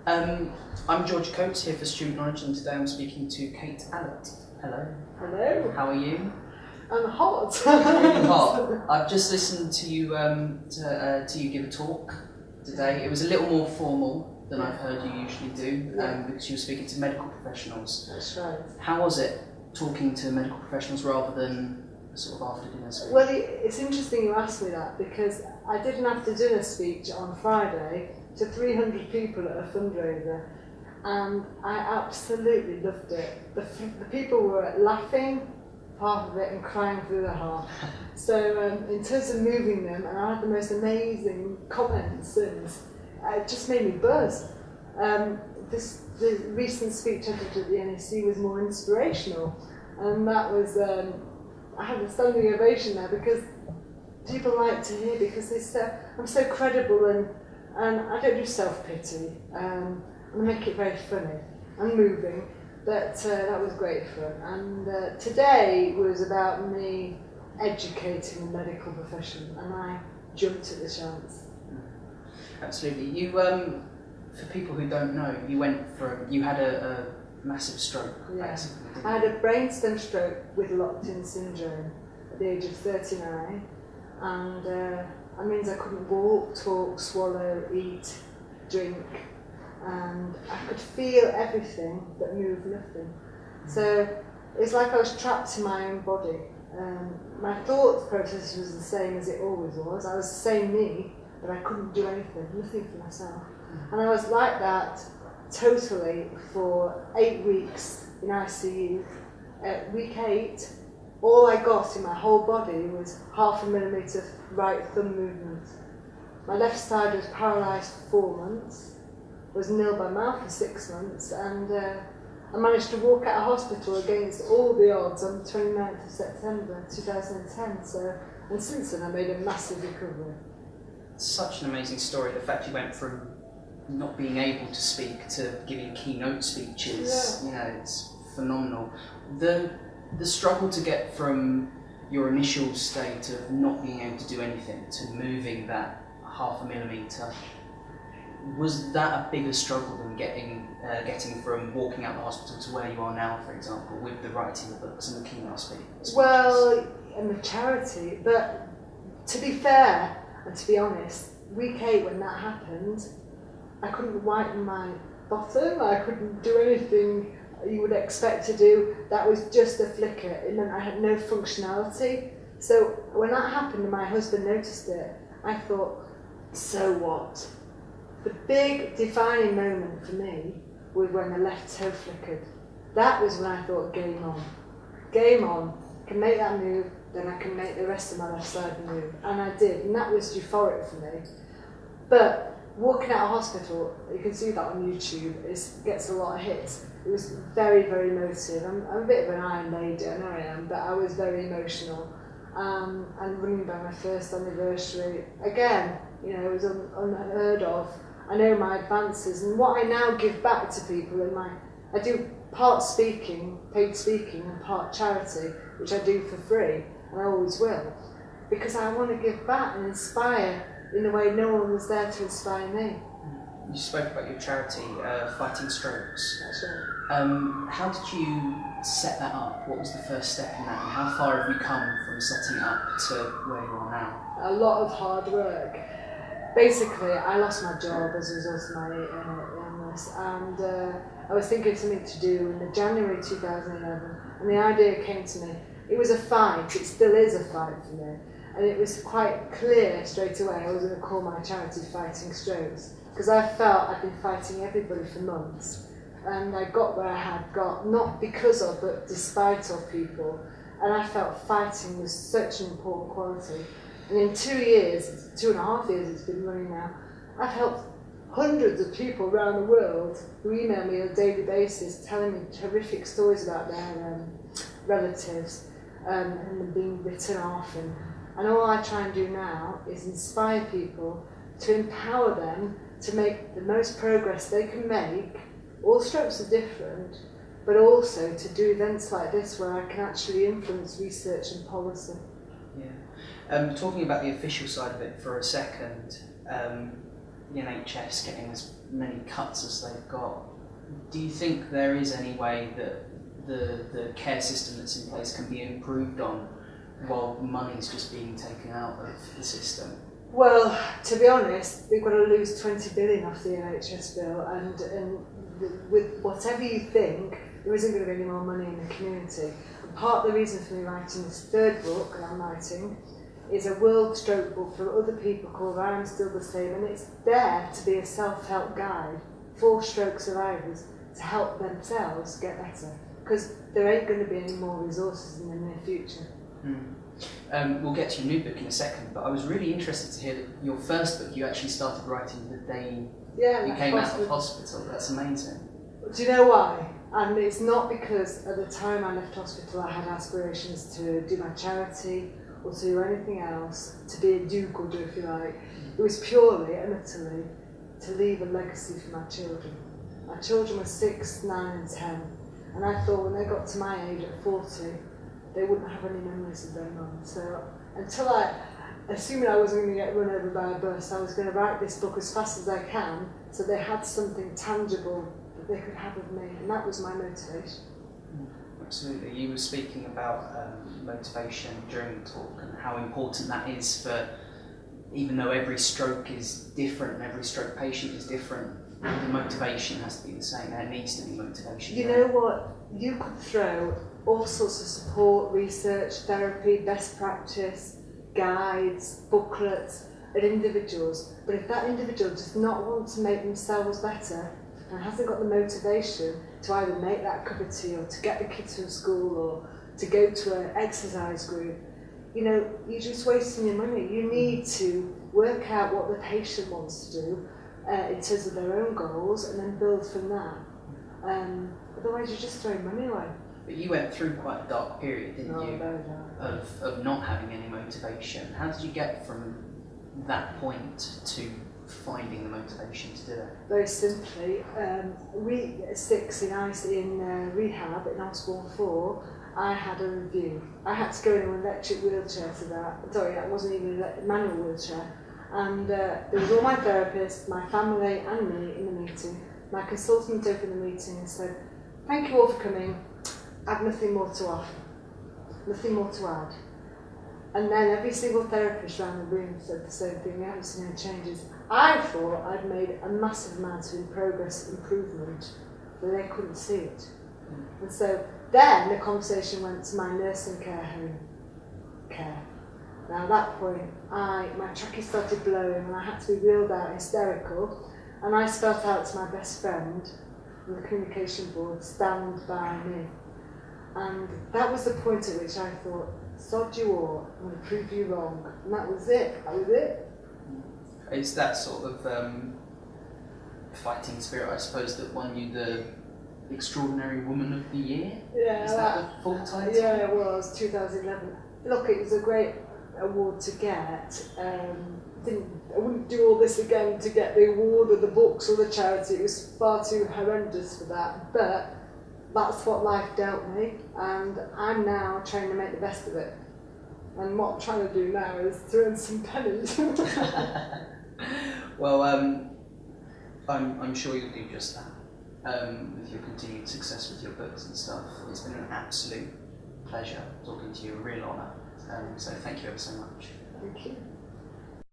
I'm George Coates here for Student Knowledge, and today I'm speaking to Kate Allatt. Hello. Hello. How are you? I'm hot. Really hot. I've just listened to you to you give a talk today. It was a little more formal than I've heard you usually do, because you were speaking to medical professionals. That's right. How was it talking to medical professionals rather than a sort of after dinner speech? Well, it's interesting you asked me that, because I did an after dinner speech on Friday to 300 people at a fundraiser, and I absolutely loved it. The people were laughing half of it and crying through their heart. So in terms of moving them, and I had the most amazing comments, and it just made me buzz. The recent speech I did at the NEC was more inspirational, and that was, I had a standing ovation there, because people like to hear, because I'm so credible, and I don't do self-pity, and I make it very funny and moving. That was great fun. And today was about me educating the medical profession, and I jumped at the chance. Absolutely. You, for people who don't know, you had a massive stroke. Yeah. Basically. I had a brainstem stroke with locked-in syndrome at the age of 39, and that means I couldn't walk, talk, swallow, eat, drink, and I could feel everything but move nothing. So it's like I was trapped in my own body. My thought process was the same as it always was. I was the same me, but I couldn't do anything, nothing for myself. And I was like that totally for 8 weeks in ICU. At week 8, all I got in my whole body was 0.5 millimetre right thumb movement. My left side was paralysed for 4 months, was nil by mouth for 6 months, and I managed to walk out of hospital against all the odds on the 29th of September 2010. And since then I made a massive recovery. Such an amazing story. The fact you went from not being able to speak to giving keynote speeches, it's phenomenal. The struggle to get from your initial state of not being able to do anything to moving that 0.5 millimetre, was that a bigger struggle than getting from walking out the hospital to where you are now, for example, with the writing the books and the keynote speeches? Well, and the charity, but to be fair and to be honest, week 8 when that happened, I couldn't whiten my bottom, I couldn't do anything you would expect to do. That was just a flicker. It meant I had no functionality. So when that happened and my husband noticed it, I thought, so what? The big defining moment for me was when the left toe flickered. That was when I thought, game on. Game on. I can make that move, then I can make the rest of my left side move. And I did, and that was euphoric for me. But walking out of hospital, you can see that on YouTube, it gets a lot of hits. It was very, very emotive. I'm a bit of an Iron Lady, I know I am, but I was very emotional. And running by my first anniversary, again, it was unheard of. I know my advances, and what I now give back to people I do part speaking, paid speaking, and part charity, which I do for free, and I always will, because I want to give back and inspire in a way no one was there to inspire me. You spoke about your charity, Fighting Strokes. That's right. How did you set that up? What was the first step in that, and how far have you come from setting it up to where you are now? A lot of hard work. Basically, I lost my job as a result of my illness, and I was thinking of something to do in January 2011, and the idea came to me. It was a fight, it still is a fight for me, and it was quite clear straight away I was going to call my charity Fighting Strokes, because I felt I'd been fighting everybody for months, and I got where I had got, not because of, but despite of people, and I felt fighting was such an important quality. And in 2 years, 2.5 years it's been running now, I've helped hundreds of people around the world who email me on a daily basis telling me horrific stories about their relatives and them being written off. And all I try and do now is inspire people, to empower them to make the most progress they can make. All strokes are different, but also to do events like this where I can actually influence research and policy. Yeah. Talking about the official side of it for a second, the NHS getting as many cuts as they've got, do you think there is any way that the care system that's in place can be improved on while money's just being taken out of the system? Well, to be honest, we've got to lose 20 billion off the NHS bill, and with whatever you think, there isn't going to be any more money in the community. And part of the reason for me writing this third book that I'm writing is a world stroke book from other people called I'm Still the Same, and it's there to be a self-help guide for stroke survivors to help themselves get better, because there ain't going to be any more resources in the near future. We'll get to your new book in a second, but I was really interested to hear that your first book you actually started writing the day you came out of hospital. That's amazing. Do you know why? And it's not because at the time I left hospital I had aspirations to do my charity or to do anything else, to be a do-gooder if you like. It was purely and utterly to leave a legacy for my children. My children were 6, 9 and 10, and I thought when they got to my age at 40, they wouldn't have any memories of their mum. So until assuming I wasn't going to get run over by a bus, I was going to write this book as fast as I can so they had something tangible that they could have of me, and that was my motivation. Absolutely. You were speaking about motivation during the talk and how important that is for, even though every stroke is different and every stroke patient is different, the motivation has to be the same. There needs to be motivation. You know what? You could throw all sorts of support, research, therapy, best practice, guides, booklets at individuals, but if that individual does not want to make themselves better and hasn't got the motivation to either make that cup of tea or to get the kids from school or to go to an exercise group, you know, you're just wasting your money. You need to work out what the patient wants to do in terms of their own goals and then build from that. Otherwise you're just throwing money away. But you went through quite a dark period, didn't you? Very dark. Of not having any motivation. How did you get from that point to finding the motivation to do it? Very simply, we at 6 in rehab in Osborne 4, I had a review. I had to go in an electric wheelchair to that. Sorry, that wasn't even a manual wheelchair. And there was all my therapists, my family and me in the meeting. My consultant opened the meeting and said, "Thank you all for coming. I have nothing more to offer, nothing more to add." And then every single therapist around the room said the same thing. We haven't seen any changes. I thought I'd made a massive amount of progress, improvement, but they couldn't see it. And so then the conversation went to my nursing care home care. Now at that point, my trachea started blowing and I had to be wheeled out hysterical, and I spelt out to my best friend on the communication board, "Stand by me." And that was the point at which I thought, sod you all, I'm going to prove you wrong. And that was it. That was it. It's that sort of fighting spirit, I suppose, that won you the Extraordinary Woman of the Year? Yeah. Is that the full title? Yeah, it was, 2011. Look, it was a great award to get. I wouldn't do all this again to get the award or the books or the charity. It was far too horrendous for that. But that's what life dealt me, and I'm now trying to make the best of it. And what I'm trying to do now is to earn some pennies. Well, I'm sure you'll do just that with your continued success with your books and stuff. It's been an absolute pleasure talking to you, a real honour. So thank you ever so much. Thank you.